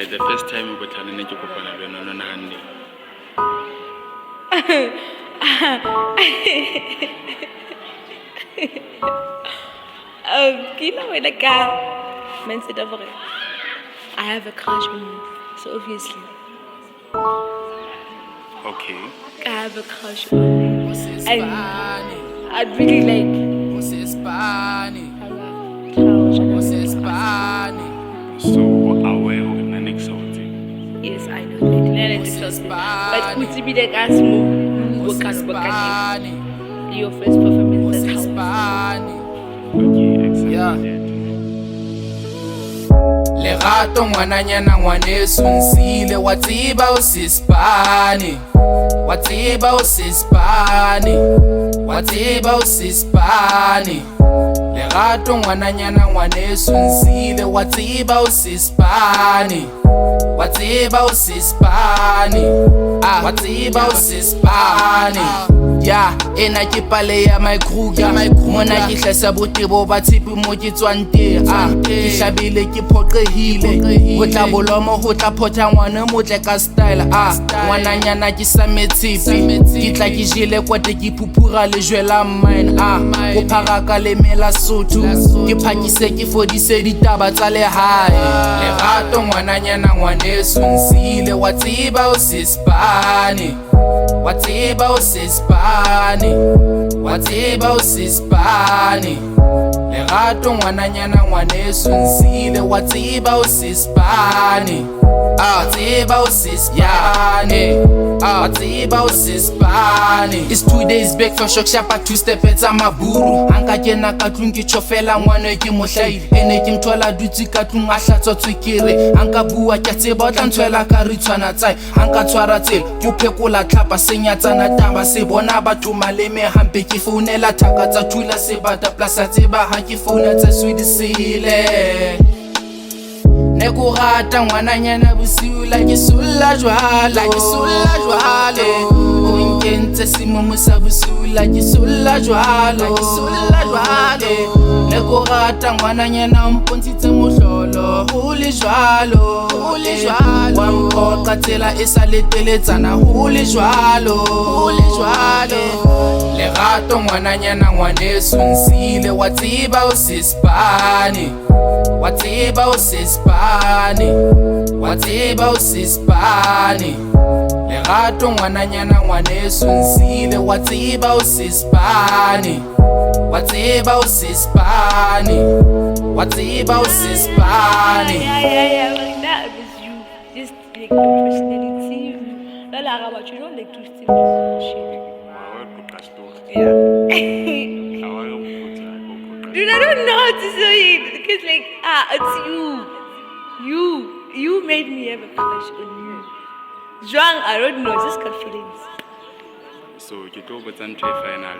the first time we were telling you to go on Handy. I have a crush on you, so obviously. Okay. I have a crush on you. And I'd really like. So, aware of the next outing? Yes, I know that. But could you be like us more? Your first performance, that's how. Okay, excellent. Lerato ngwananyana ngwaneso nsile watsiba usisipane watsiba usisipane watsiba usisipane Lerato ngwananyana ngwaneso nsile watsiba usisipane watsiba usisipane watsiba usisipane ya ena ke pale ya my kruger mona ke hlasa botebo ba tshepe mo ke tswante ke hlabile ke phoqehile ho tla bolomo ho tla photha ngwana motle ka style ngwananyana ke sa metshepe ke tla ke jele kwate ke phuphura le jwela mine go pharaka le mela sotho ke phakise ke fodise ditaba tsa le hae Lerato ngwananyana ngwaneso nsile watsiba usisipane watsiba usisipane watsiba usisipane Lerato ngwananyana ngwaneso nsile watsiba usisipane watsiba usisipane watsiba usisipane It's 2 days back for shock shapa 2 step etsa maburu anka kena ka tlung ke tshofela ngwana ke mohlaile ene ke mthola dutsi ka tlung a hlatswa tswekere anka bua ke tseba o tla ntshwela ka ritshwana tsae anka tshwara tsela ke phekola tlhapa senyatsana taba se bona batho maleme hampe ke founela thaka tsa thula sebata plasa tseba ha ke founa tsa swidisile Neko rata ngwananyana bosiu la ke sulla jwalo o nkentse simomo sa bosiu la ke sulla jwalo Neko rata ngwananyana mpontshitse mohlolo ho le jwalo wa mpoqa tsela e sa leteletsana ho le jwalo Lerato ngwananyana ngwaneso nsile watsiba usisipane watsiba usisipane watsiba usisipane Lerato ngwananyana ngwaneso nsile watsiba usisipane watsiba usisipane watsiba usisipane That was you. Just like your personality. Not like about you don't like to steal shit. Yeah. Dude, I don't know how to say it because like it's you made me have a crush on you. Zhuang, I don't know, just got feelings. So you talk about some final.